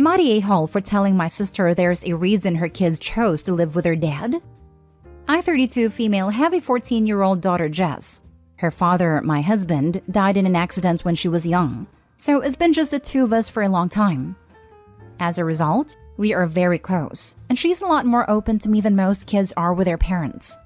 Am I the a-hole for telling my sister there's a reason her kids chose to live with her dad? I, 32 female, have a 14-year-old daughter, Jess. Her father, my husband, died in an accident when she was young, so it's been just the two of us for a long time. As a result, we are very close, and she's a lot more open to me than most kids are with their parents.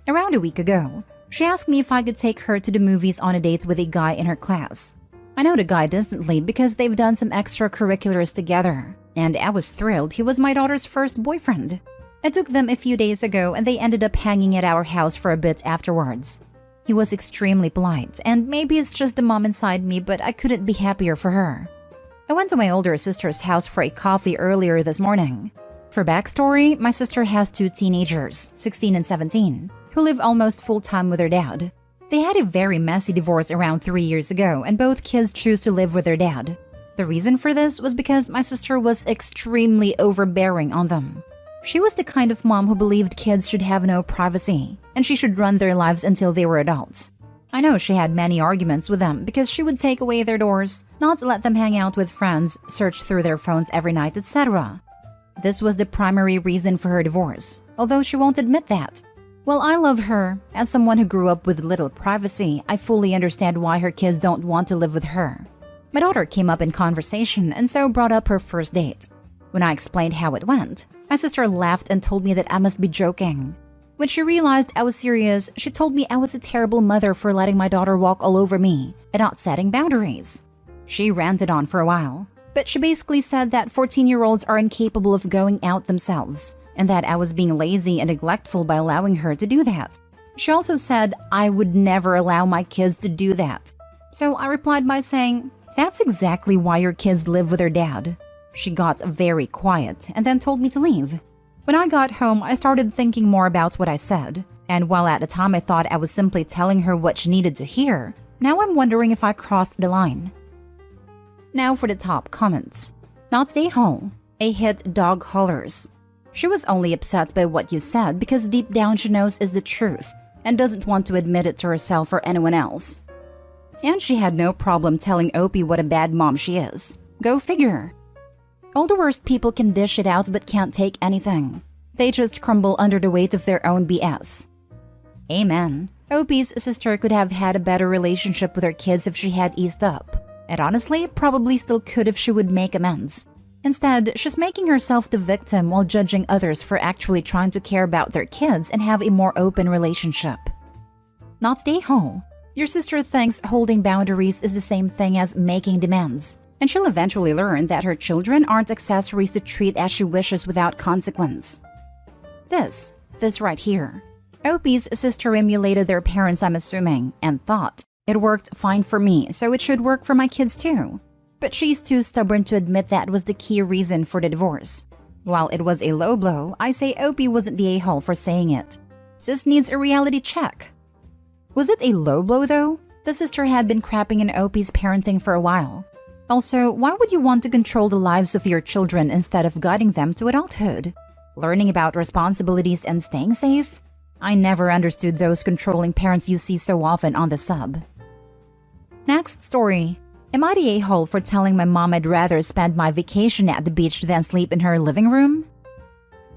Around a week ago, she asked me if I could take her to the movies on a date with a guy in her class. I know the guy distantly because they've done some extracurriculars together, and I was thrilled he was my daughter's first boyfriend. I took them a few days ago and they ended up hanging at our house for a bit afterwards. He was extremely polite, and maybe it's just the mom inside me, but I couldn't be happier for her. I went to my older sister's house for a coffee earlier this morning. For backstory, my sister has two teenagers, 16 and 17, who live almost full-time with their dad. They had a very messy divorce around 3 years ago, and both kids choose to live with their dad. The reason for this was because my sister was extremely overbearing on them. She was the kind of mom who believed kids should have no privacy, and she should run their lives until they were adults. I know she had many arguments with them because she would take away their doors, not let them hang out with friends, search through their phones every night, etc. This was the primary reason for her divorce, although she won't admit that. While I love her, as someone who grew up with little privacy, I fully understand why her kids don't want to live with her. My daughter came up in conversation and so brought up her first date. When I explained how it went, my sister laughed and told me that I must be joking. When she realized I was serious, she told me I was a terrible mother for letting my daughter walk all over me and not setting boundaries. She ranted on for a while, but she basically said that 14-year-olds are incapable of going out themselves, and that I was being lazy and neglectful by allowing her to do that. She also said I would never allow my kids to do that. So I replied by saying, "That's exactly why your kids live with their dad." She got very quiet and then told me to leave. When I got home, I started thinking more about what I said, and while at the time I thought I was simply telling her what she needed to hear, now I'm wondering if I crossed the line. Now for the top comments. Not a hole. A hit dog hollers. She was only upset by what you said because deep down she knows is the truth and doesn't want to admit it to herself or anyone else. And she had no problem telling Opie what a bad mom she is. Go figure. All the worst people can dish it out but can't take anything. They just crumble under the weight of their own BS. Amen. Opie's sister could have had a better relationship with her kids if she had eased up. And honestly, probably still could if she would make amends. Instead, she's making herself the victim while judging others for actually trying to care about their kids and have a more open relationship. Not a hole. Your sister thinks holding boundaries is the same thing as making demands, and she'll eventually learn that her children aren't accessories to treat as she wishes without consequence. This right here. Opie's sister emulated their parents, I'm assuming, and thought, it worked fine for me, so it should work for my kids too. But she's too stubborn to admit that was the key reason for the divorce. While it was a low blow, I say Opie wasn't the a-hole for saying it. Sis needs a reality check. Was it a low blow though? The sister had been crapping in Opie's parenting for a while. Also, why would you want to control the lives of your children instead of guiding them to adulthood? Learning about responsibilities and staying safe? I never understood those controlling parents you see so often on the sub. Next story. Am I the a-hole for telling my mom I'd rather spend my vacation at the beach than sleep in her living room?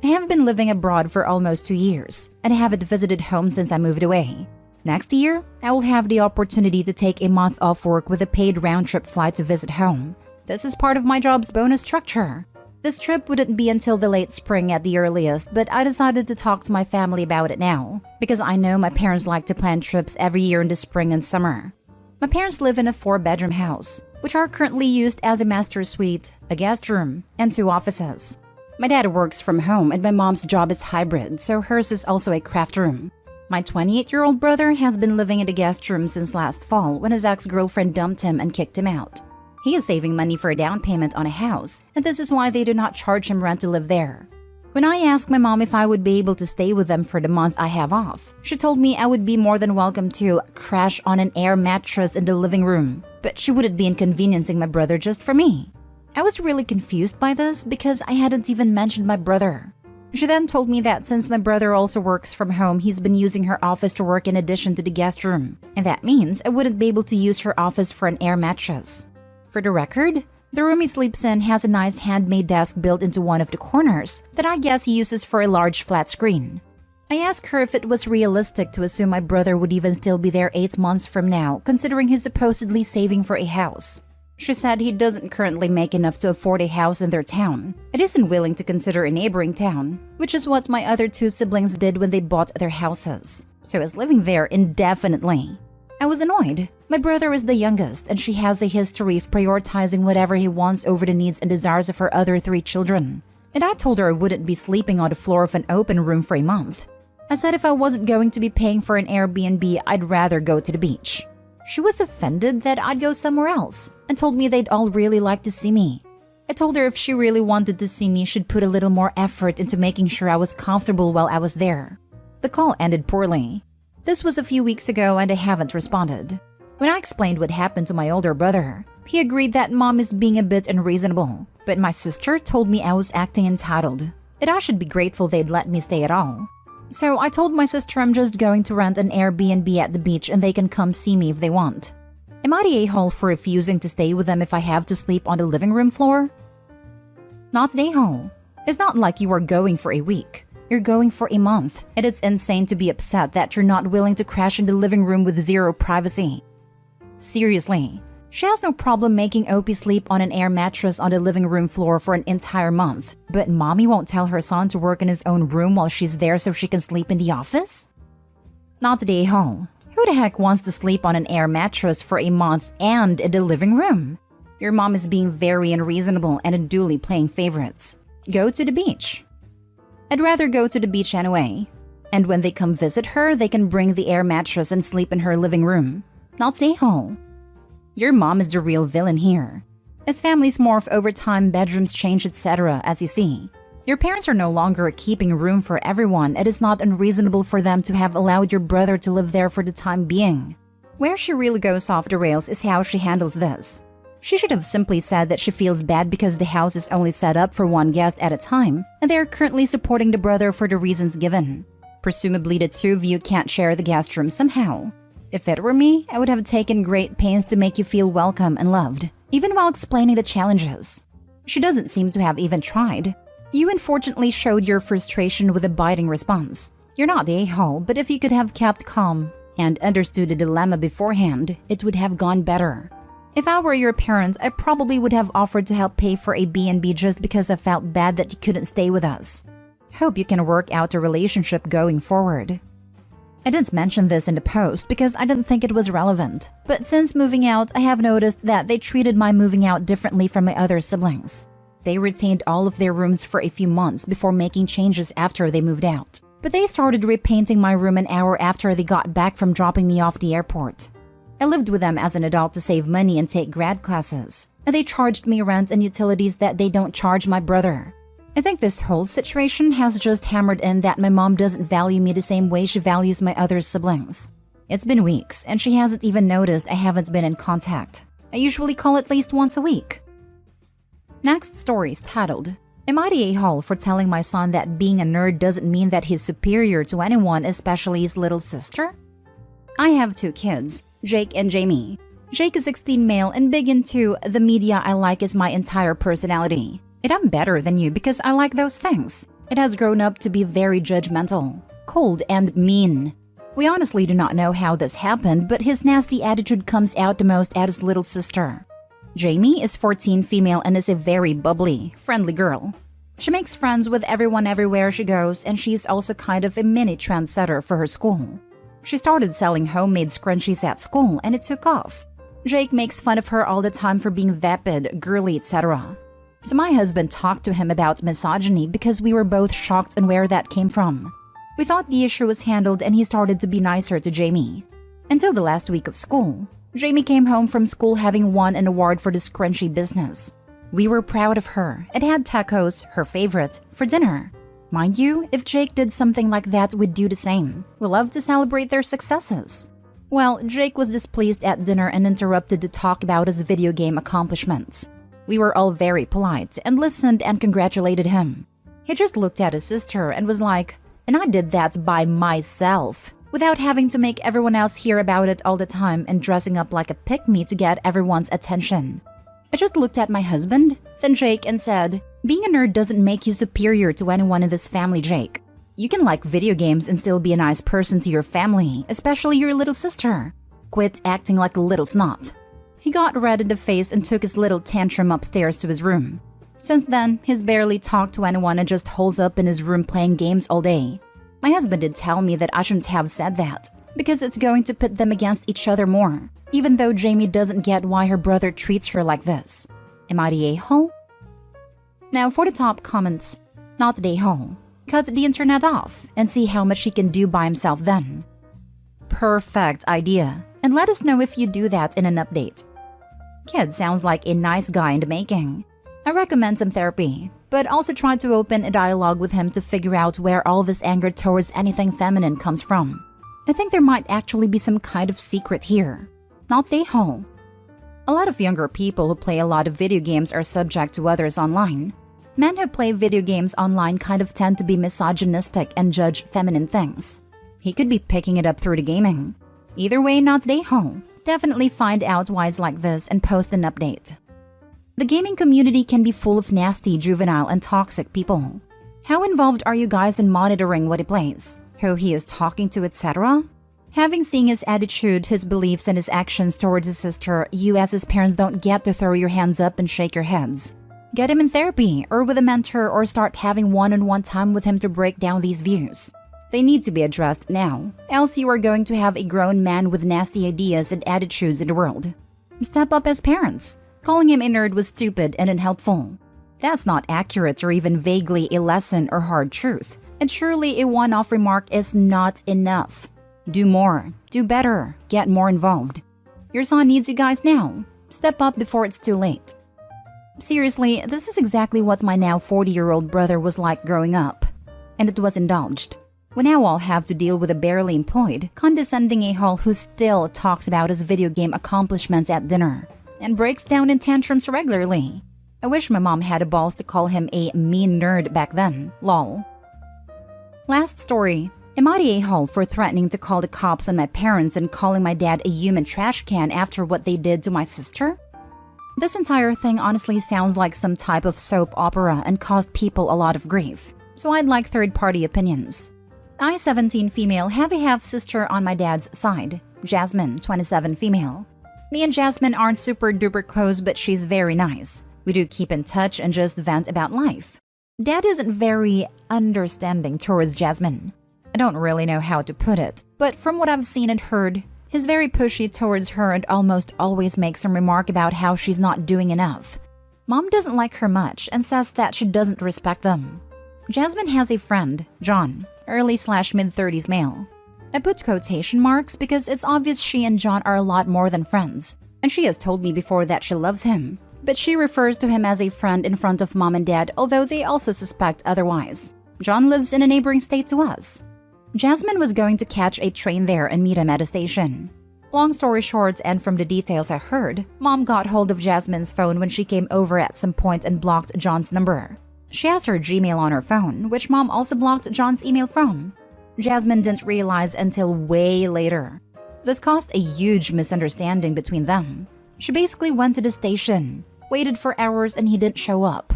I have been living abroad for almost 2 years, and I haven't visited home since I moved away. Next year, I will have the opportunity to take a month off work with a paid round-trip flight to visit home. This is part of my job's bonus structure. This trip wouldn't be until the late spring at the earliest, but I decided to talk to my family about it now, because I know my parents like to plan trips every year in the spring and summer. My parents live in a 4-bedroom house, which are currently used as a master suite, a guest room, and 2 offices. My dad works from home and my mom's job is hybrid, so hers is also a craft room. My 28-year-old brother has been living in the guest room since last fall when his ex-girlfriend dumped him and kicked him out. He is saving money for a down payment on a house, and this is why they do not charge him rent to live there. When I asked my mom if I would be able to stay with them for the month I have off, she told me I would be more than welcome to crash on an air mattress in the living room, but she wouldn't be inconveniencing my brother just for me. I was really confused by this because I hadn't even mentioned my brother. She then told me that since my brother also works from home, he's been using her office to work in addition to the guest room, and that means I wouldn't be able to use her office for an air mattress. For the record, The room he sleeps in has a nice handmade desk built into one of the corners that I guess he uses for a large flat screen. I asked her if it was realistic to assume my brother would even still be there 8 months from now, considering he's supposedly saving for a house. She said he doesn't currently make enough to afford a house in their town. It isn't willing to consider a neighboring town, which is what my other 2 siblings did when they bought their houses. So he's living there indefinitely. I was annoyed. My brother is the youngest, and she has a history of prioritizing whatever he wants over the needs and desires of her other 3 children. And I told her I wouldn't be sleeping on the floor of an open room for a month. I said if I wasn't going to be paying for an Airbnb, I'd rather go to the beach. She was offended that I'd go somewhere else and told me they'd all really like to see me. I told her if she really wanted to see me, she'd put a little more effort into making sure I was comfortable while I was there. The call ended poorly. This was a few weeks ago and I haven't responded. When I explained what happened to my older brother, he agreed that mom is being a bit unreasonable, but my sister told me I was acting entitled, and I should be grateful they'd let me stay at all. So I told my sister I'm just going to rent an Airbnb at the beach and they can come see me if they want. Am I the a-hole for refusing to stay with them if I have to sleep on the living room floor? Not the a-hole. It's not like you are going for a week. You're going for a month, and it's insane to be upset that you're not willing to crash in the living room with zero privacy. Seriously, she has no problem making Opie sleep on an air mattress on the living room floor for an entire month, but mommy won't tell her son to work in his own room while she's there so she can sleep in the office? Not the a-hole. Who the heck wants to sleep on an air mattress for a month and in the living room? Your mom is being very unreasonable and unduly playing favorites. Go to the beach. I'd rather go to the beach anyway. And when they come visit her, they can bring the air mattress and sleep in her living room. Not the a-hole. Your mom is the real villain here. As families morph over time, bedrooms change, etc., as you see. Your parents are no longer keeping room for everyone. It is not unreasonable for them to have allowed your brother to live there for the time being. Where she really goes off the rails is how she handles this. She should have simply said that she feels bad because the house is only set up for 1 guest at a time, and they are currently supporting the brother for the reasons given. Presumably the 2 of you can't share the guest room somehow. If it were me, I would have taken great pains to make you feel welcome and loved, even while explaining the challenges. She doesn't seem to have even tried. You unfortunately showed your frustration with a biting response. You're not the a-hole, but if you could have kept calm and understood the dilemma beforehand, it would have gone better. If I were your parents, I probably would have offered to help pay for a B&B just because I felt bad that you couldn't stay with us. Hope you can work out a relationship going forward. I didn't mention this in the post because I didn't think it was relevant, but since moving out, I have noticed that they treated my moving out differently from my other siblings. They retained all of their rooms for a few months before making changes after they moved out, but they started repainting my room an hour after they got back from dropping me off the airport. I lived with them as an adult to save money and take grad classes, and they charged me rent and utilities that they don't charge my brother. I think this whole situation has just hammered in that my mom doesn't value me the same way she values my other siblings. It's been weeks, and she hasn't even noticed I haven't been in contact. I usually call at least once a week. Next story is titled, Am I the a-hole for telling my son that being a nerd doesn't mean that he's superior to anyone, especially his little sister? I have 2 kids, Jake and Jamie. Jake is 16 male and big into the media I like is my entire personality. And I'm better than you because I like those things. It has grown up to be very judgmental, cold, and mean. We honestly do not know how this happened, but his nasty attitude comes out the most at his little sister. Jamie is 14 female and is a very bubbly, friendly girl. She makes friends with everyone everywhere she goes, and she's also kind of a mini trendsetter for her school. She started selling homemade scrunchies at school and it took off. Jake makes fun of her all the time for being vapid, girly, etc. So my husband talked to him about misogyny because we were both shocked on where that came from. We thought the issue was handled and he started to be nicer to Jamie. Until the last week of school, Jamie came home from school having won an award for the scrunchie business. We were proud of her and had tacos, her favorite, for dinner. Mind you, if Jake did something like that, we'd do the same. We love to celebrate their successes. Well, Jake was displeased at dinner and interrupted to talk about his video game accomplishments. We were all very polite and listened and congratulated him. He just looked at his sister and was like, "And I did that by myself," without having to make everyone else hear about it all the time and dressing up like a pick-me to get everyone's attention. I just looked at my husband, then Jake, and said, being a nerd doesn't make you superior to anyone in this family, Jake. You can like video games and still be a nice person to your family, especially your little sister. Quit acting like a little snot. He got red in the face and took his little tantrum upstairs to his room. Since then, he's barely talked to anyone and just holes up in his room playing games all day. My husband did tell me that I shouldn't have said that, because it's going to pit them against each other more, even though Jamie doesn't get why her brother treats her like this. Am I the a-hole? Now for the top comments. Not the a-hole. Cut the internet off and see how much he can do by himself then. Perfect idea. And let us know if you do that in an update. Kid sounds like a nice guy in the making. I recommend some therapy, but also try to open a dialogue with him to figure out where all this anger towards anything feminine comes from. I think there might actually be some kind of secret here. Not the a-hole. A lot of younger people who play a lot of video games are subject to others online. Men who play video games online kind of tend to be misogynistic and judge feminine things. He could be picking it up through the gaming. Either way, not the a-hole. Definitely find out why it's like this and post an update. The gaming community can be full of nasty, juvenile, and toxic people. How involved are you guys in monitoring what he plays, who he is talking to, etc.? Having seen his attitude, his beliefs, and his actions towards his sister, you as his parents don't get to throw your hands up and shake your heads. Get him in therapy or with a mentor, or start having one-on-one time with him to break down these views. They need to be addressed now, else you are going to have a grown man with nasty ideas and attitudes in the world. Step up as parents. Calling him a nerd was stupid and unhelpful. That's not accurate or even vaguely a lesson or hard truth. And surely a one-off remark is not enough. Do more, do better, get more involved. Your son needs you guys now. Step up before it's too late. Seriously, this is exactly what my now 40-year-old brother was like growing up. And it was indulged. We now all have to deal with a barely employed, condescending a-hole who still talks about his video game accomplishments at dinner and breaks down in tantrums regularly. I wish my mom had the balls to call him a mean nerd back then, lol. Last story. Am I the a-hole for threatening to call the cops on my parents and calling my dad a human trash can after what they did to my sister? This entire thing honestly sounds like some type of soap opera and caused people a lot of grief, so I'd like third-party opinions. I, 17 female, have a half-sister on my dad's side, Jasmine, 27 female. Me and Jasmine aren't super-duper close, but she's very nice. We do keep in touch and just vent about life. Dad isn't very understanding towards Jasmine. I don't really know how to put it, but from what I've seen and heard, he's very pushy towards her and almost always makes some remark about how she's not doing enough. Mom doesn't like her much and says that she doesn't respect them. Jasmine has a friend, John, early/mid-30s male. I put quotation marks because it's obvious she and John are a lot more than friends, and she has told me before that she loves him, but she refers to him as a friend in front of mom and dad, although they also suspect otherwise. John lives in a neighboring state to us. Jasmine was going to catch a train there and meet him at a station. Long story short, and from the details I heard, mom got hold of Jasmine's phone when she came over at some point and blocked John's number. She has her Gmail on her phone, which mom also blocked John's email from. Jasmine didn't realize until way later. This caused a huge misunderstanding between them. She basically went to the station, waited for hours, and he didn't show up.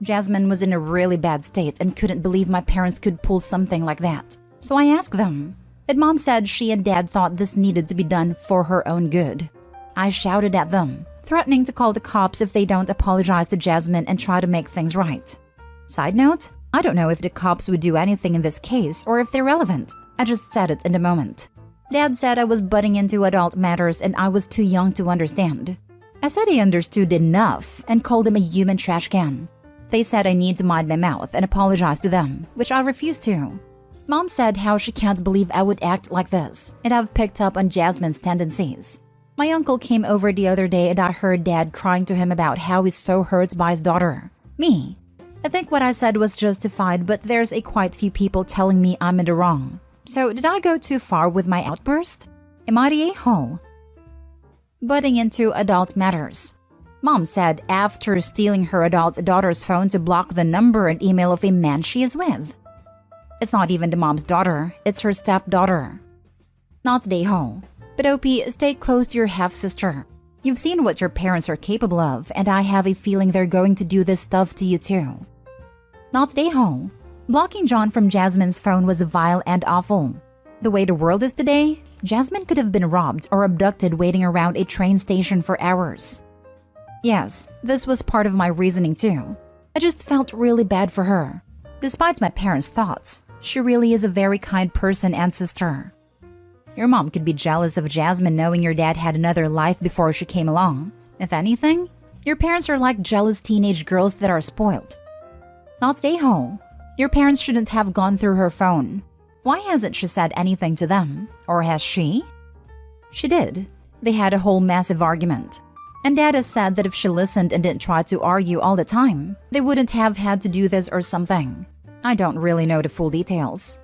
Jasmine was in a really bad state and couldn't believe my parents could pull something like that. So I asked them, and mom said she and dad thought this needed to be done for her own good. I shouted at them, threatening to call the cops if they don't apologize to Jasmine and try to make things right. Side note, I don't know if the cops would do anything in this case or if they're relevant. I just said it in the moment. Dad said I was butting into adult matters and I was too young to understand. I said he understood enough and called him a human trash can. They said I need to mind my mouth and apologize to them, which I refused to. Mom said how she can't believe I would act like this, and I've picked up on Jasmine's tendencies. My uncle came over the other day and I heard Dad crying to him about how he's so hurt by his daughter. Me. I think what I said was justified, but there's quite few people telling me I'm in the wrong. So did I go too far with my outburst? Am I the a-hole? Butting into adult matters. Mom said after stealing her adult daughter's phone to block the number and email of a man she is with. It's not even the mom's daughter, it's her stepdaughter. Not the a-hole. But OP, stay close to your half-sister. You've seen what your parents are capable of, and I have a feeling they're going to do this stuff to you too. Not Day-Ho. Blocking John from Jasmine's phone was vile and awful. The way the world is today, Jasmine could have been robbed or abducted waiting around a train station for hours. Yes, this was part of my reasoning too. I just felt really bad for her. Despite my parents' thoughts, she really is a very kind person and sister. Your mom could be jealous of Jasmine knowing your dad had another life before she came along. If anything, your parents are like jealous teenage girls that are spoiled. Not Day-Ho. Your parents shouldn't have gone through her phone. Why hasn't she said anything to them? Or has she? She did. They had a whole massive argument. And Dad has said that if she listened and didn't try to argue all the time, they wouldn't have had to do this or something. I don't really know the full details.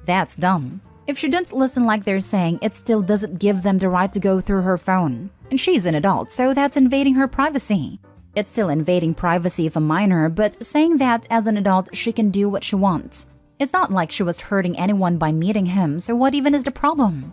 That's dumb. If she didn't listen like they're saying, it still doesn't give them the right to go through her phone. And she's an adult, so that's invading her privacy. It's still invading privacy of a minor, but saying that as an adult she can do what she wants. It's not like she was hurting anyone by meeting him, so what even is the problem?